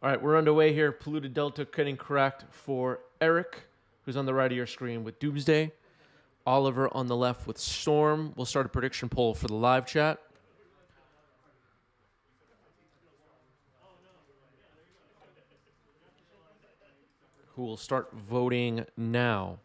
All right, we're underway here. Polluted Delta getting cracked for Eric, who's on the right of your screen with Doomsday. Oliver on the left with Storm. We'll start a prediction poll for the live chat. Who will start voting now?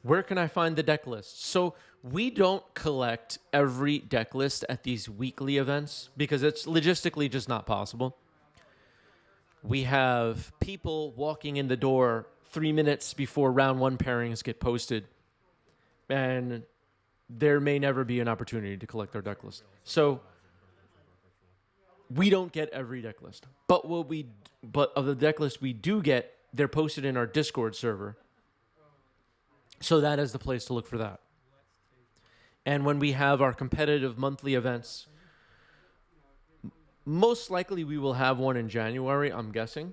Where can I find the deck list? So we don't collect every deck list at these weekly events because it's logistically just not possible. We have people walking in the door 3 minutes before round one pairings get posted, and there may never be an opportunity to collect our deck list. So we don't get every deck list, but of the deck list we do get, they're posted in our Discord server. So that is the place to look for that. And when we have our competitive monthly events, most likely we will have one in January, I'm guessing.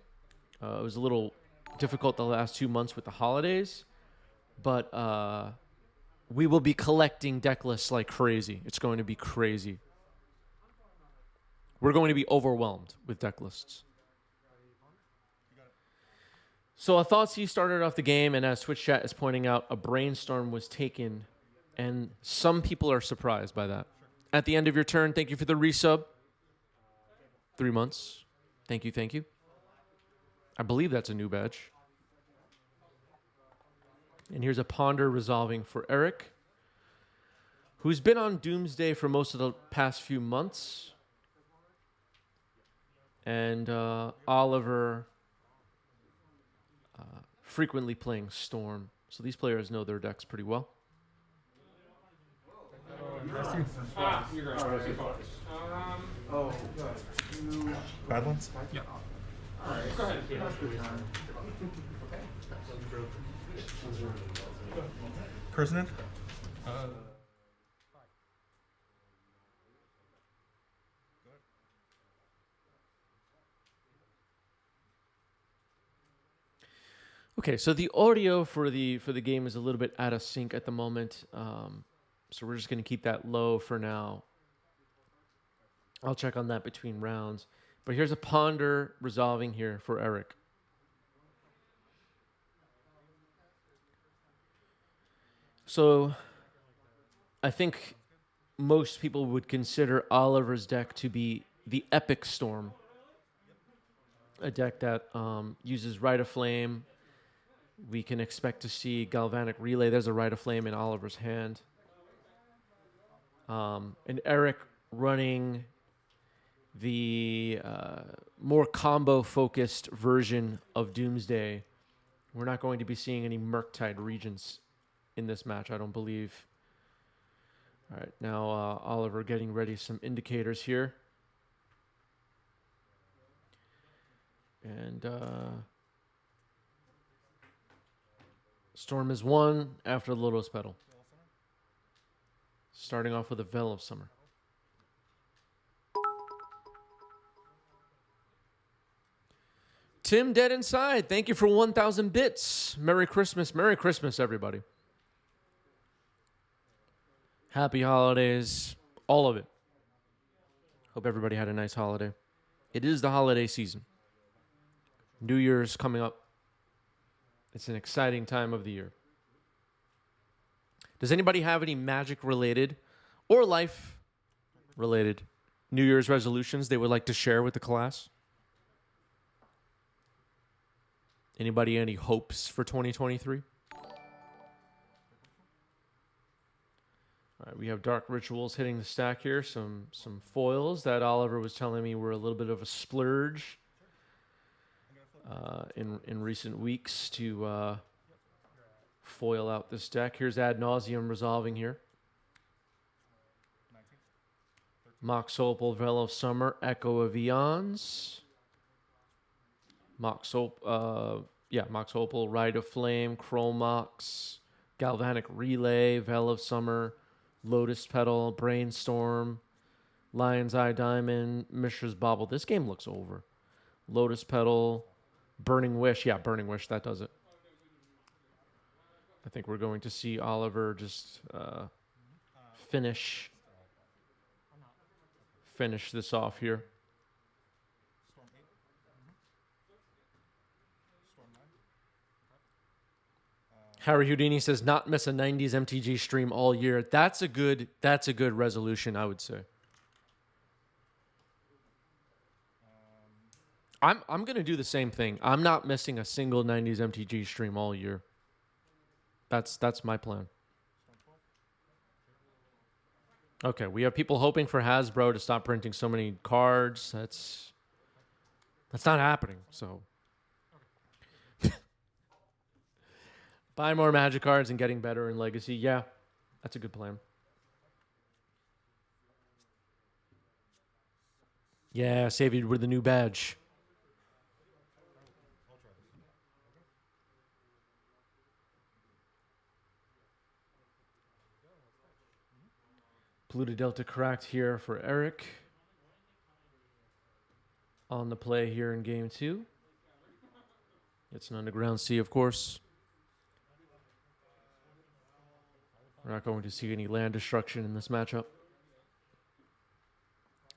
It was a little difficult the last 2 months with the holidays, but we will be collecting deck lists like crazy. It's going to be crazy. We're going to be overwhelmed with deck lists. So a Thoughtseize started off the game, and as Twitch chat is pointing out, a brainstorm was taken, and some people are surprised by that. At the end of your turn, thank you for the resub. 3 months. Thank you, thank you. I believe that's a new badge. And here's a Ponder resolving for Eric, who's been on Doomsday for most of the past few months. And Oliver frequently playing Storm. So these players know their decks pretty well. Badlands? Yeah. Go ahead. Cursinan? Okay, so the audio for the game is a little bit out of sync at the moment, so we're just going to keep that low for now. I'll check on that between rounds. But here's a Ponder resolving here for Eric. So I think most people would consider Oliver's deck to be the Epic Storm, a deck that uses Rite of Flame. We can expect to see Galvanic Relay. There's a Rite of Flame in Oliver's hand. And Eric running the more combo-focused version of Doomsday. We're not going to be seeing any Murktide Regents in this match, I don't believe. All right, now Oliver getting ready some indicators here. And Storm is 1 after the Lotus Petal. Starting off with a Veil of Summer. Tim Dead Inside, thank you for 1,000 bits. Merry Christmas, everybody. Happy holidays, all of it. Hope everybody had a nice holiday. It is the holiday season. New Year's coming up. It's an exciting time of the year. Does anybody have any Magic-related or life-related New Year's resolutions they would like to share with the class? Anybody any hopes for 2023? All right, we have Dark Rituals hitting the stack here. Some foils that Oliver was telling me were a little bit of a splurge in recent weeks to foil out this deck. Here's Ad Nauseam resolving here. Mox Opal, Veil of Summer, Echo of Eons. Mox Opal, Rite of Flame, Chromox, Galvanic Relay, Veil of Summer, Lotus Petal, Brainstorm, Lion's Eye Diamond, Mishra's Bauble. This game looks over. Lotus Petal, Burning Wish. Yeah, Burning Wish, that does it. I think we're going to see Oliver just finish finish this off here. Storm 8. Storm 9. Harry Houdini says not miss a 90s MTG stream all year. That's a good resolution, I would say. I'm gonna do the same thing. I'm not missing a single 90s MTG stream all year. That's my plan. Okay, we have people hoping for Hasbro to stop printing so many cards. That's not happening. So buy more Magic cards and getting better in Legacy. Yeah, that's a good plan. Yeah, save you with the new badge. Blue to Delta cracked here for Eric. On the play here in game 2. It's an underground C, of course. We're not going to see any land destruction in this matchup.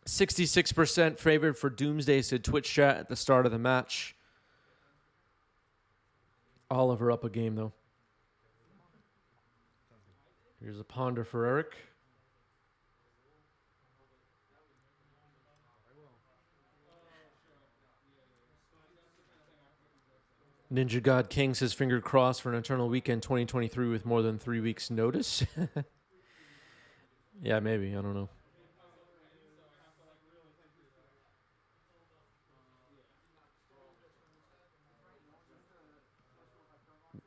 66% favored for Doomsday, said Twitch chat at the start of the match. Oliver up a game, though. Here's a ponder for Eric. Ninja God King says finger crossed for an Eternal Weekend 2023 with more than 3 weeks notice. Yeah, maybe. I don't know.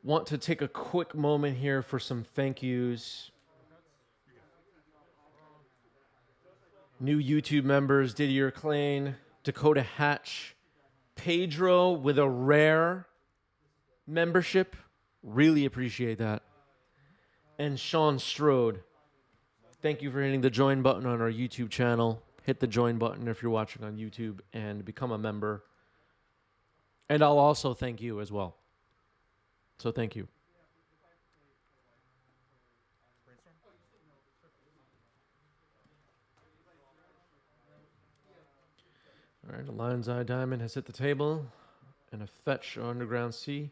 Want to take a quick moment here for some thank yous. New YouTube members, Didier Klein, Dakota Hatch, Pedro with a rare membership. Really appreciate that. And Sean Strode. Thank you for hitting the join button on our YouTube channel. Hit the join button if you're watching on YouTube and become a member. And I'll also thank you as well. So thank you. All right, the Lion's Eye Diamond has hit the table. And a fetch underground C.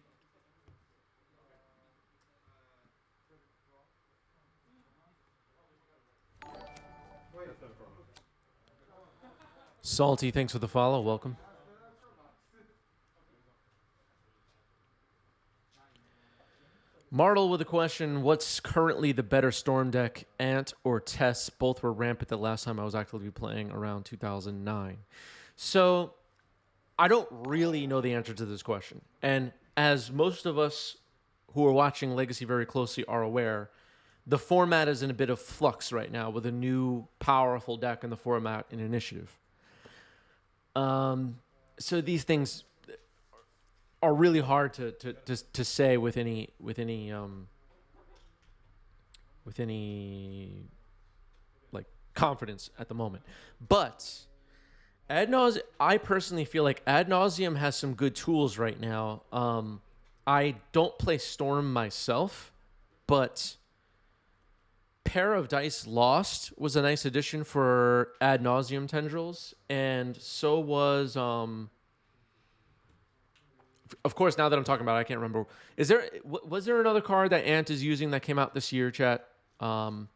Salty, thanks for the follow. Welcome. Martel with a question. What's currently the better Storm deck, Ant or Tess? Both were rampant the last time I was actively playing around 2009. So I don't really know the answer to this question. And as most of us who are watching Legacy very closely are aware, the format is in a bit of flux right now with a new powerful deck in the format in Initiative. So these things are really hard to say with any like confidence at the moment. But I personally feel like Ad Nauseam has some good tools right now. I don't play Storm myself, but Pair of Dice Lost was a nice addition for Ad Nauseam Tendrils, and so was of course, now that I'm talking about it, I can't remember. Was there another card that Ant is using that came out this year, chat? Now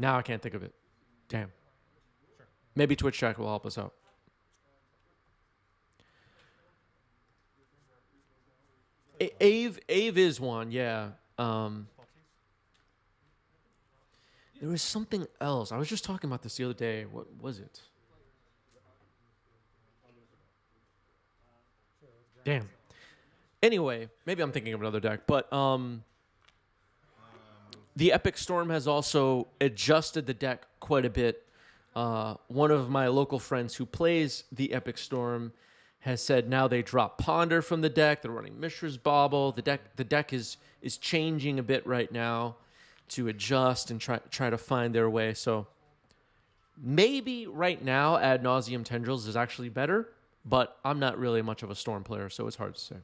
I can't think of it. Damn. Sure. Maybe Twitch chat will help us out. Ave is one, yeah. There was something else. I was just talking about this the other day. What was it? Damn. Anyway, maybe I'm thinking of another deck, but the Epic Storm has also adjusted the deck quite a bit. One of my local friends who plays the Epic Storm has said now they drop Ponder from the deck. They're running Mishra's Bauble. The deck is changing a bit right now to adjust and try to find their way. So maybe right now Ad Nauseam Tendrils is actually better, but I'm not really much of a Storm player, so it's hard to say.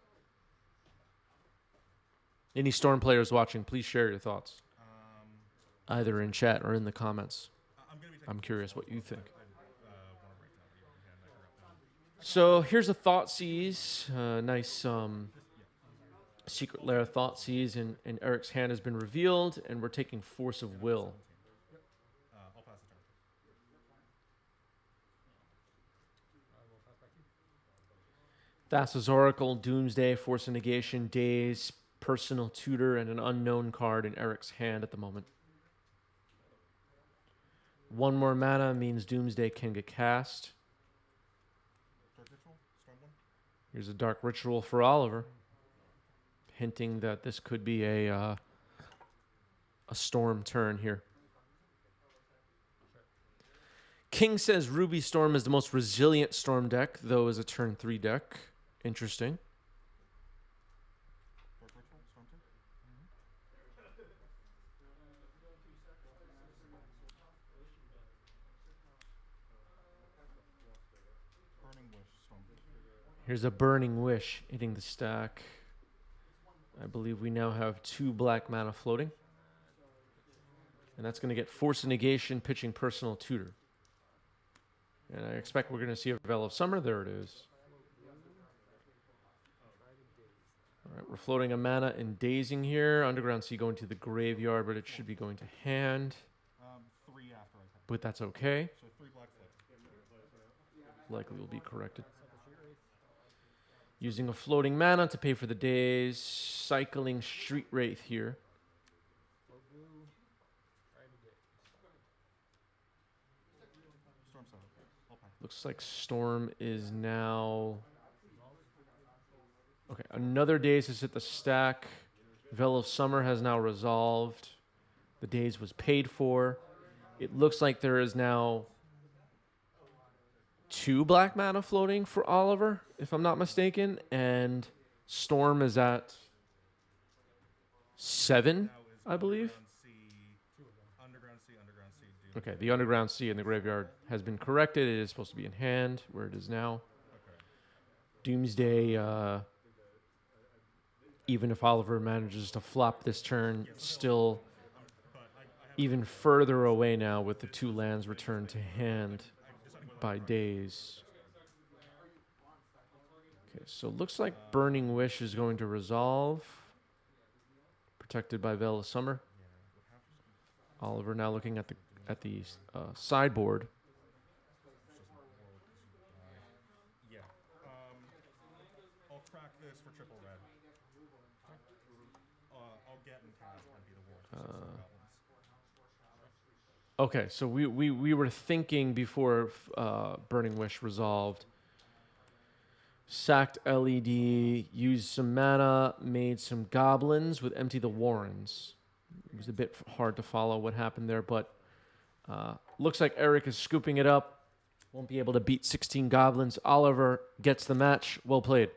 Any Storm players watching, please share your thoughts. either in chat or in the comments. I'm gonna be taking I'm curious what you think. want to break down the hand. I forgot that. So here's a Thought Seize. Nice secret lair Thought Seize, and Eric's hand has been revealed, and we're taking Force of Will. I'll pass the turn. We'll pass back to you. Thassa's Oracle, Doomsday, Force of Negation, Daze, Personal Tutor, and an unknown card in Eric's hand at the moment. One more mana means Doomsday can get cast. Dark Ritual, Storm 1. Here's a Dark Ritual for Oliver, hinting that this could be a Storm turn here. King says Ruby Storm is the most resilient Storm deck, though is a turn 3 deck. Interesting. Dark Ritual, Storm 2. Burning Wish, Storm 2. Here's a Burning Wish hitting the stack. I believe we now have 2 black mana floating. And that's going to get Force of Negation pitching Personal Tutor. And I expect we're going to see a Veil of Summer. There it is. All right, we're floating a mana and dazing here. Underground Sea going to the graveyard, but it should be going to hand. 3 after I pay. But that's okay. So 3 black flip. Likely will be corrected. Using a floating mana to pay for the days. Cycling Street Wraith here. Storm 7. I'll pay. Looks like Storm is now... Okay, another Daze has hit the stack. Veil of Summer has now resolved. The Daze was paid for. It looks like there is now 2 black mana floating for Oliver, if I'm not mistaken, and Storm is at 7, Now is I believe. Underground Sea, Underground Sea, Doom. Okay, the Underground Sea in the graveyard has been corrected. It is supposed to be in hand, where it is now. Okay. Doomsday, even if Oliver manages to flop this turn, still But I have even further away now with the 2 lands returned to hand by Daze. Okay, so it looks like Burning Wish is going to resolve. Protected by Veil of Summer. Oliver now looking at the sideboard. Yeah. I'll crack this for triple red. I'll get and cast and be the wolf. So some goblins. Okay, so we were thinking before Burning Wish resolved. Sacked LED, used some mana, made some goblins with Empty the Warrens. It was a bit hard to follow what happened there, but looks like Eric is scooping it up. Won't be able to beat 16 goblins. Oliver gets the match. Well played.